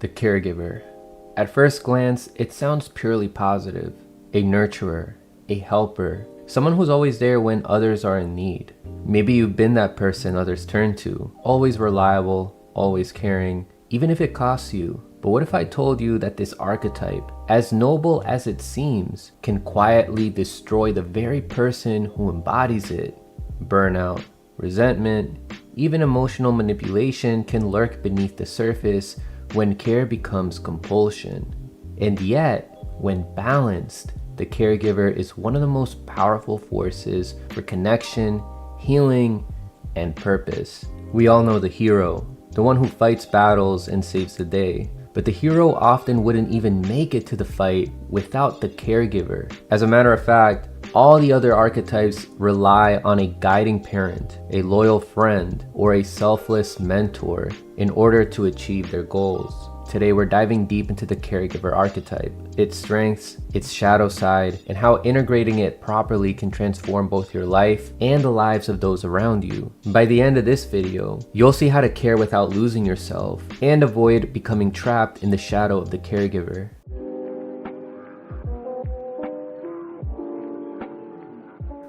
The caregiver. At first glance, it sounds purely positive. A nurturer, a helper, someone who's always there when others are in need. Maybe you've been that person others turn to, always reliable, always caring, even if it costs you. But what if I told you that this archetype, as noble as it seems, can quietly destroy the very person who embodies it? Burnout, resentment, even emotional manipulation can lurk beneath the surface when care becomes compulsion. And yet, when balanced, the caregiver is one of the most powerful forces for connection, healing, and purpose. We all know the hero, the one who fights battles and saves the day. But the hero often wouldn't even make it to the fight without the caregiver. As a matter of fact, all the other archetypes rely on a guiding parent, a loyal friend, or a selfless mentor in order to achieve their goals. Today we're diving deep into the caregiver archetype, its strengths, its shadow side, and how integrating it properly can transform both your life and the lives of those around you. By the end of this video, you'll see how to care without losing yourself and avoid becoming trapped in the shadow of the caregiver.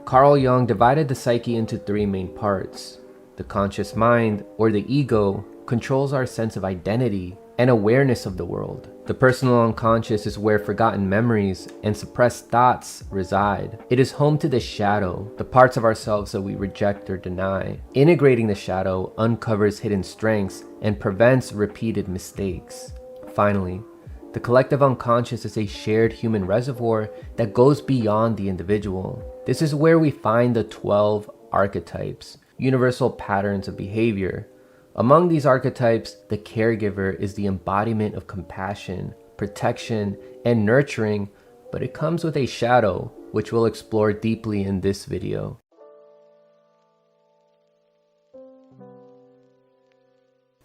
Carl Jung divided the psyche into three main parts. The conscious mind, or the ego, controls our sense of identity and awareness of the world. The personal unconscious is where forgotten memories and suppressed thoughts reside. It is home to the shadow, the parts of ourselves that we reject or deny. Integrating the shadow uncovers hidden strengths and prevents repeated mistakes. Finally, the collective unconscious is a shared human reservoir that goes beyond the individual. This is where we find the 12 archetypes, universal patterns of behavior. Among these archetypes, the caregiver is the embodiment of compassion, protection, and nurturing, but it comes with a shadow, which we'll explore deeply in this video.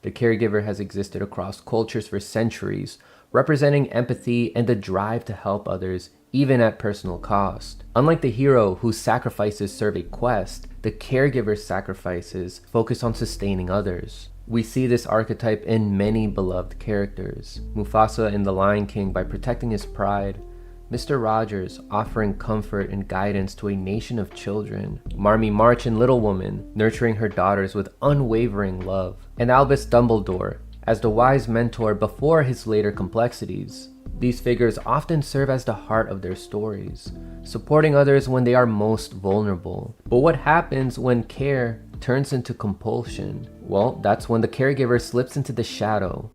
The caregiver has existed across cultures for centuries, representing empathy and the drive to help others, even at personal cost. Unlike the hero whose sacrifices serve a quest, the caregiver's sacrifices focus on sustaining others. We see this archetype in many beloved characters. Mufasa in The Lion King by protecting his pride, Mr. Rogers offering comfort and guidance to a nation of children, Marmee March in Little Woman nurturing her daughters with unwavering love, and Albus Dumbledore as the wise mentor before his later complexities. These figures often serve as the heart of their stories, supporting others when they are most vulnerable. But what happens when care turns into compulsion? Well, that's when the caregiver slips into the shadow.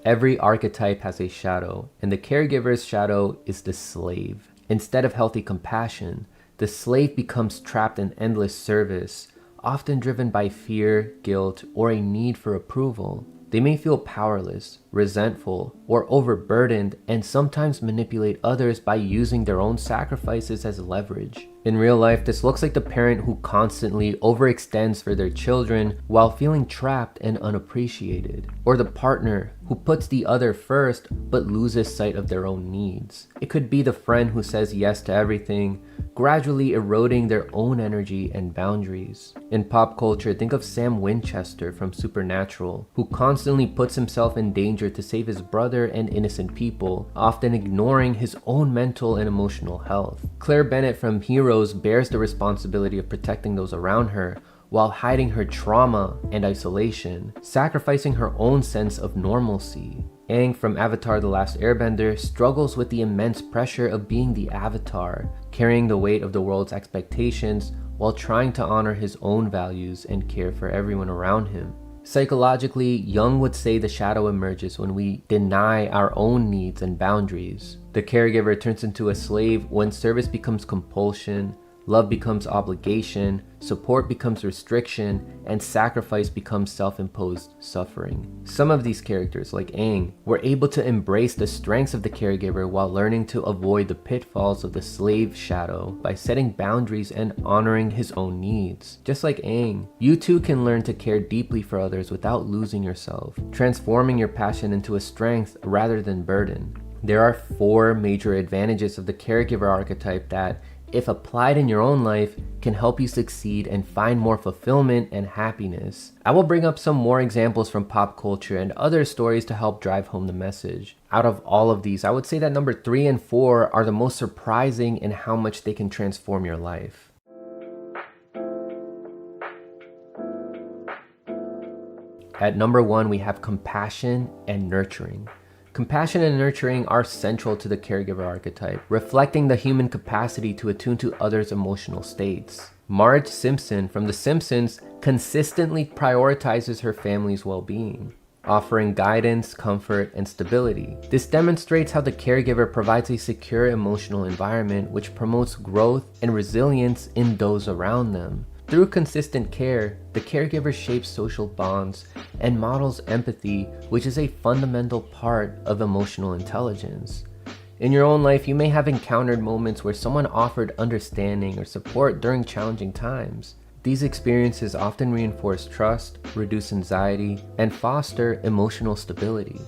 Every archetype has a shadow, and the caregiver's shadow is the slave. Instead of healthy compassion, the slave becomes trapped in endless service, often driven by fear, guilt, or a need for approval. They may feel powerless, resentful, or overburdened, and sometimes manipulate others by using their own sacrifices as leverage. In real life, this looks like the parent who constantly overextends for their children while feeling trapped and unappreciated, or the partner who puts the other first but loses sight of their own needs. It could be the friend who says yes to everything, gradually eroding their own energy and boundaries. In pop culture, think of Sam Winchester from Supernatural, who constantly puts himself in danger to save his brother and innocent people, often ignoring his own mental and emotional health. Claire Bennett from Heroes bears the responsibility of protecting those around her, while hiding her trauma and isolation, sacrificing her own sense of normalcy. Aang from Avatar: The Last Airbender struggles with the immense pressure of being the Avatar, carrying the weight of the world's expectations while trying to honor his own values and care for everyone around him. Psychologically, Jung would say the shadow emerges when we deny our own needs and boundaries. The caregiver turns into a slave when service becomes compulsion, love becomes obligation, support becomes restriction, and sacrifice becomes self-imposed suffering. Some of these characters, like Aang, were able to embrace the strengths of the caregiver while learning to avoid the pitfalls of the slave shadow by setting boundaries and honoring his own needs. Just like Aang, you too can learn to care deeply for others without losing yourself, transforming your passion into a strength rather than burden. There are 4 major advantages of the caregiver archetype that, if applied in your own life, can help you succeed and find more fulfillment and happiness. I will bring up some more examples from pop culture and other stories to help drive home the message. Out of all of these, I would say that number 3 and 4 are the most surprising in how much they can transform your life. At number 1, we have compassion and nurturing. Compassion and nurturing are central to the caregiver archetype, reflecting the human capacity to attune to others' emotional states. Marge Simpson from The Simpsons consistently prioritizes her family's well-being, offering guidance, comfort, and stability. This demonstrates how the caregiver provides a secure emotional environment which promotes growth and resilience in those around them. Through consistent care, the caregiver shapes social bonds and models empathy, which is a fundamental part of emotional intelligence. In your own life, you may have encountered moments where someone offered understanding or support during challenging times. These experiences often reinforce trust, reduce anxiety, and foster emotional stability.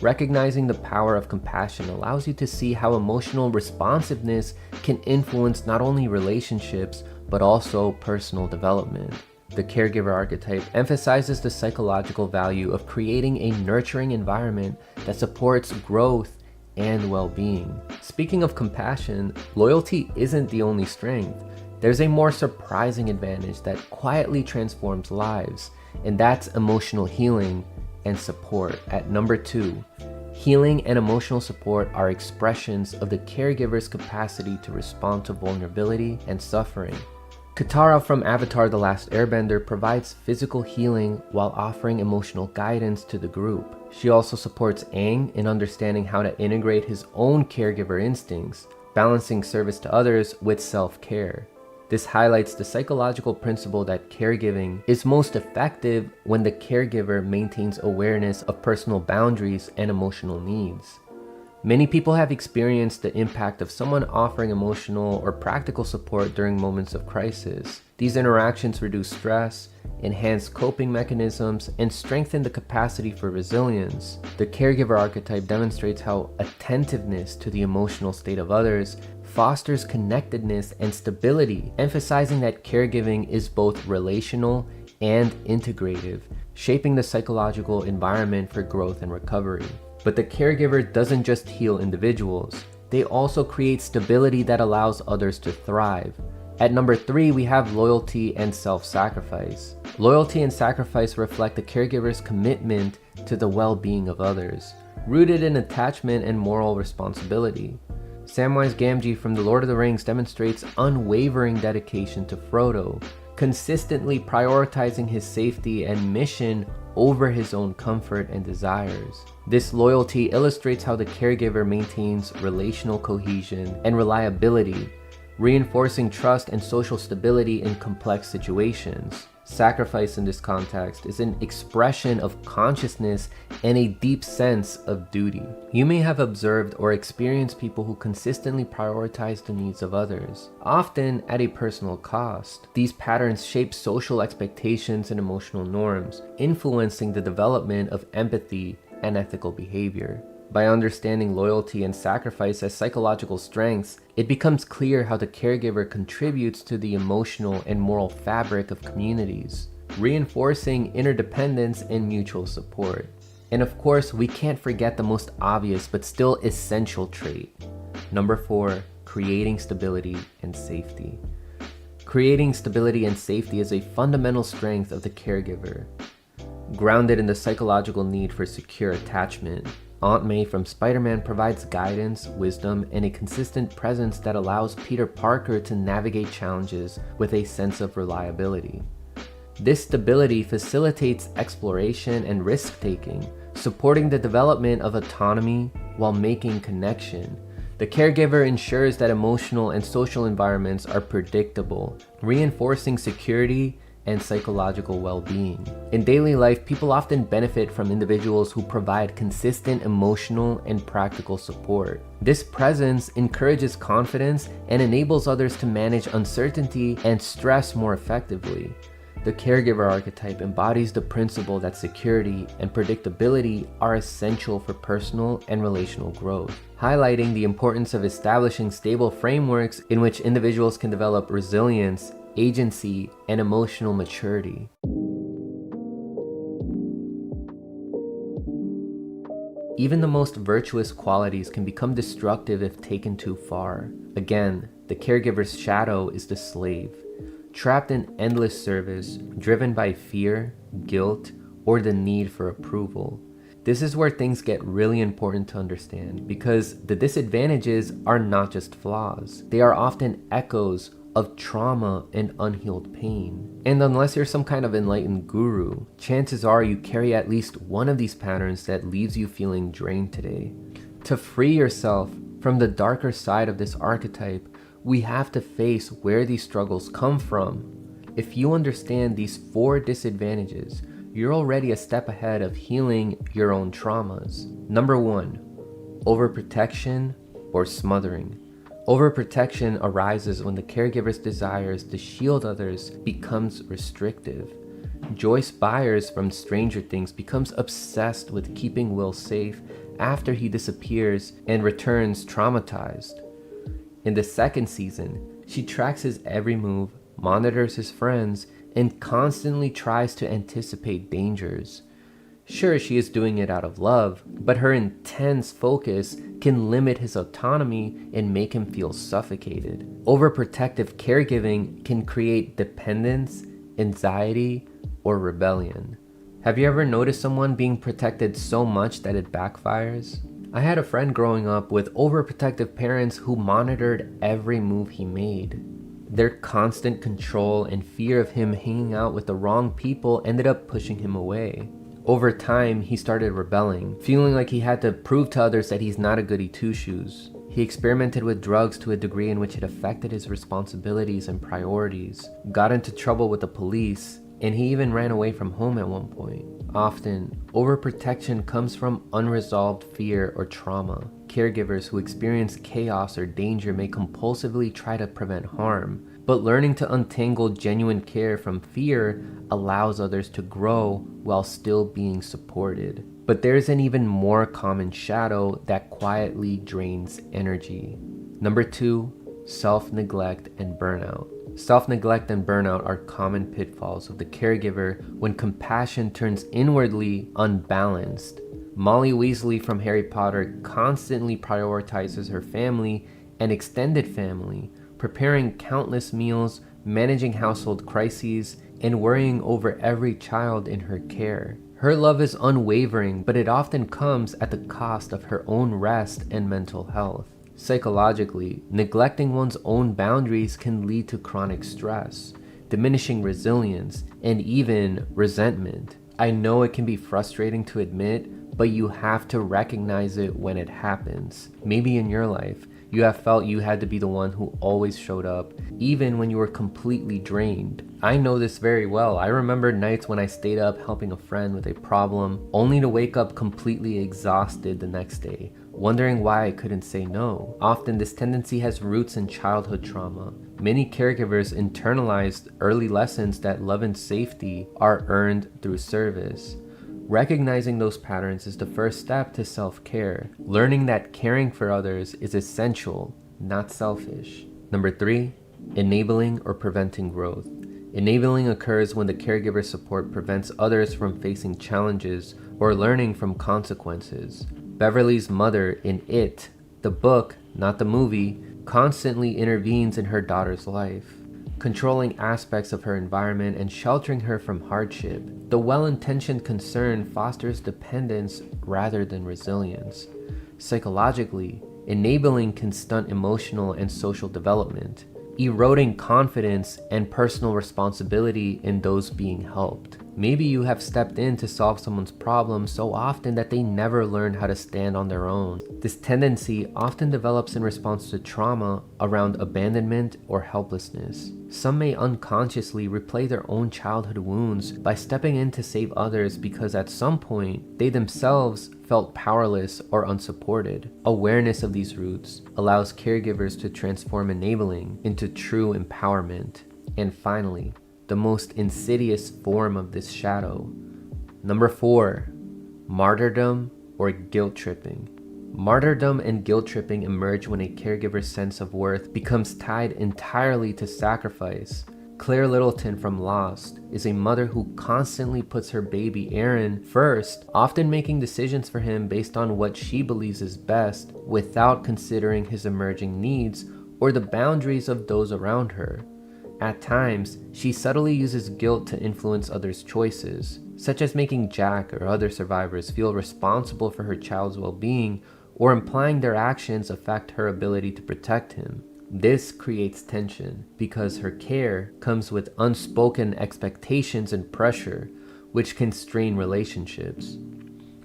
Recognizing the power of compassion allows you to see how emotional responsiveness can influence not only relationships, but also personal development. The caregiver archetype emphasizes the psychological value of creating a nurturing environment that supports growth and well-being. Speaking of compassion, loyalty isn't the only strength. There's a more surprising advantage that quietly transforms lives, and that's emotional healing and support. At number 2, healing and emotional support are expressions of the caregiver's capacity to respond to vulnerability and suffering. Katara from Avatar: The Last Airbender provides physical healing while offering emotional guidance to the group. She also supports Aang in understanding how to integrate his own caregiver instincts, balancing service to others with self-care. This highlights the psychological principle that caregiving is most effective when the caregiver maintains awareness of personal boundaries and emotional needs. Many people have experienced the impact of someone offering emotional or practical support during moments of crisis. These interactions reduce stress, enhance coping mechanisms, and strengthen the capacity for resilience. The caregiver archetype demonstrates how attentiveness to the emotional state of others fosters connectedness and stability, emphasizing that caregiving is both relational and integrative, shaping the psychological environment for growth and recovery. But the caregiver doesn't just heal individuals, they also create stability that allows others to thrive. At number 3, we have loyalty and self-sacrifice. Loyalty and sacrifice reflect the caregiver's commitment to the well-being of others, rooted in attachment and moral responsibility. Samwise Gamgee from The Lord of the Rings demonstrates unwavering dedication to Frodo, consistently prioritizing his safety and mission over his own comfort and desires. This loyalty illustrates how the caregiver maintains relational cohesion and reliability, reinforcing trust and social stability in complex situations. Sacrifice in this context is an expression of consciousness and a deep sense of duty. You may have observed or experienced people who consistently prioritize the needs of others, often at a personal cost. These patterns shape social expectations and emotional norms, influencing the development of empathy and ethical behavior. By understanding loyalty and sacrifice as psychological strengths, it becomes clear how the caregiver contributes to the emotional and moral fabric of communities, reinforcing interdependence and mutual support. And of course, we can't forget the most obvious but still essential trait. Number 4, creating stability and safety. Creating stability and safety is a fundamental strength of the caregiver. Grounded in the psychological need for secure attachment, Aunt May from Spider-Man provides guidance, wisdom, and a consistent presence that allows Peter Parker to navigate challenges with a sense of reliability. This stability facilitates exploration and risk-taking, supporting the development of autonomy while making connection. The caregiver ensures that emotional and social environments are predictable, reinforcing security and psychological well-being. In daily life, people often benefit from individuals who provide consistent emotional and practical support. This presence encourages confidence and enables others to manage uncertainty and stress more effectively. The caregiver archetype embodies the principle that security and predictability are essential for personal and relational growth, highlighting the importance of establishing stable frameworks in which individuals can develop resilience, agency, and emotional maturity. Even the most virtuous qualities can become destructive if taken too far. Again, the caregiver's shadow is the slave, trapped in endless service, driven by fear, guilt, or the need for approval. This is where things get really important to understand, because the disadvantages are not just flaws. They are often echoes of trauma and unhealed pain. And unless you're some kind of enlightened guru, chances are you carry at least one of these patterns that leaves you feeling drained today. To free yourself from the darker side of this archetype, we have to face where these struggles come from. If you understand these 4 disadvantages, you're already a step ahead of healing your own traumas. Number 1, overprotection or smothering. Overprotection arises when the caregiver's desires to shield others becomes restrictive. Joyce Byers from Stranger Things becomes obsessed with keeping Will safe after he disappears and returns traumatized. In the 2nd season, she tracks his every move, monitors his friends, and constantly tries to anticipate dangers. Sure, she is doing it out of love, but her intense focus can limit his autonomy and make him feel suffocated. Overprotective caregiving can create dependence, anxiety, or rebellion. Have you ever noticed someone being protected so much that it backfires? I had a friend growing up with overprotective parents who monitored every move he made. Their constant control and fear of him hanging out with the wrong people ended up pushing him away. Over time, he started rebelling, feeling like he had to prove to others that he's not a goody two-shoes. He experimented with drugs to a degree in which it affected his responsibilities and priorities, got into trouble with the police, and he even ran away from home at one point. Often, overprotection comes from unresolved fear or trauma. Caregivers who experience chaos or danger may compulsively try to prevent harm, but learning to untangle genuine care from fear allows others to grow while still being supported. But there's an even more common shadow that quietly drains energy. Number 2, self-neglect and burnout. Self-neglect and burnout are common pitfalls of the caregiver when compassion turns inwardly unbalanced. Molly Weasley from Harry Potter constantly prioritizes her family and extended family, preparing countless meals, managing household crises, and worrying over every child in her care. Her love is unwavering, but it often comes at the cost of her own rest and mental health. Psychologically, neglecting one's own boundaries can lead to chronic stress, diminishing resilience, and even resentment. I know it can be frustrating to admit, but you have to recognize it when it happens. Maybe in your life, you have felt you had to be the one who always showed up, even when you were completely drained. I know this very well. I remember nights when I stayed up helping a friend with a problem, only to wake up completely exhausted the next day, wondering why I couldn't say no. Often this tendency has roots in childhood trauma. Many caregivers internalized early lessons that love and safety are earned through service. Recognizing those patterns is the first step to self-care, learning that caring for others is essential, not selfish. Number 3, enabling or preventing growth. Enabling occurs when the caregiver support prevents others from facing challenges or learning from consequences. Beverly's mother in It, the book, not the movie, constantly intervenes in her daughter's life, controlling aspects of her environment and sheltering her from hardship. The well-intentioned concern fosters dependence rather than resilience. Psychologically, enabling can stunt emotional and social development, eroding confidence and personal responsibility in those being helped. Maybe you have stepped in to solve someone's problem so often that they never learn how to stand on their own. This tendency often develops in response to trauma around abandonment or helplessness. Some may unconsciously replay their own childhood wounds by stepping in to save others because at some point they themselves felt powerless or unsupported. Awareness of these roots allows caregivers to transform enabling into true empowerment. And finally, the most insidious form of this shadow. Number 4, martyrdom or guilt tripping. Martyrdom and guilt tripping emerge when a caregiver's sense of worth becomes tied entirely to sacrifice. Claire Littleton from Lost is a mother who constantly puts her baby Aaron first, often making decisions for him based on what she believes is best without considering his emerging needs or the boundaries of those around her. At times, she subtly uses guilt to influence others' choices, such as making Jack or other survivors feel responsible for her child's well-being or implying their actions affect her ability to protect him. This creates tension because her care comes with unspoken expectations and pressure, which can strain relationships.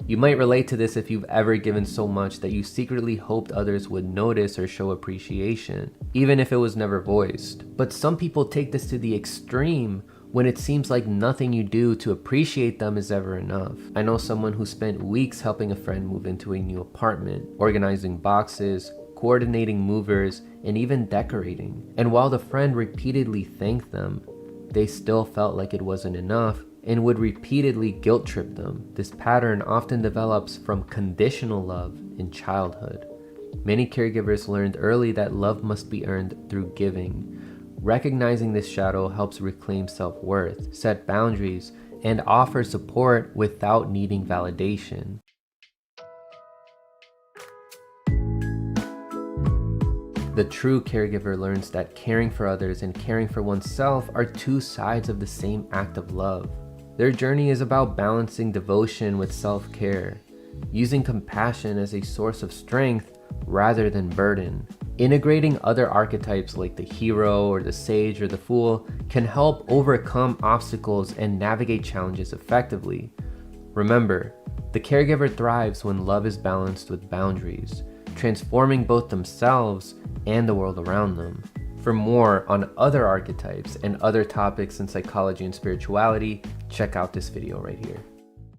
You might relate to this if you've ever given so much that you secretly hoped others would notice or show appreciation, even if it was never voiced. But some people take this to the extreme when it seems like nothing you do to appreciate them is ever enough. I know someone who spent weeks helping a friend move into a new apartment, organizing boxes, coordinating movers, and even decorating. And while the friend repeatedly thanked them, they still felt like it wasn't enough and would repeatedly guilt trip them. This pattern often develops from conditional love in childhood. Many caregivers learned early that love must be earned through giving. Recognizing this shadow helps reclaim self-worth, set boundaries, and offer support without needing validation. The true caregiver learns that caring for others and caring for oneself are two sides of the same act of love. Their journey is about balancing devotion with self-care, using compassion as a source of strength rather than burden. Integrating other archetypes like the hero or the sage or the fool can help overcome obstacles and navigate challenges effectively. Remember, the caregiver thrives when love is balanced with boundaries, transforming both themselves and the world around them. For more on other archetypes and other topics in psychology and spirituality, check out this video right here.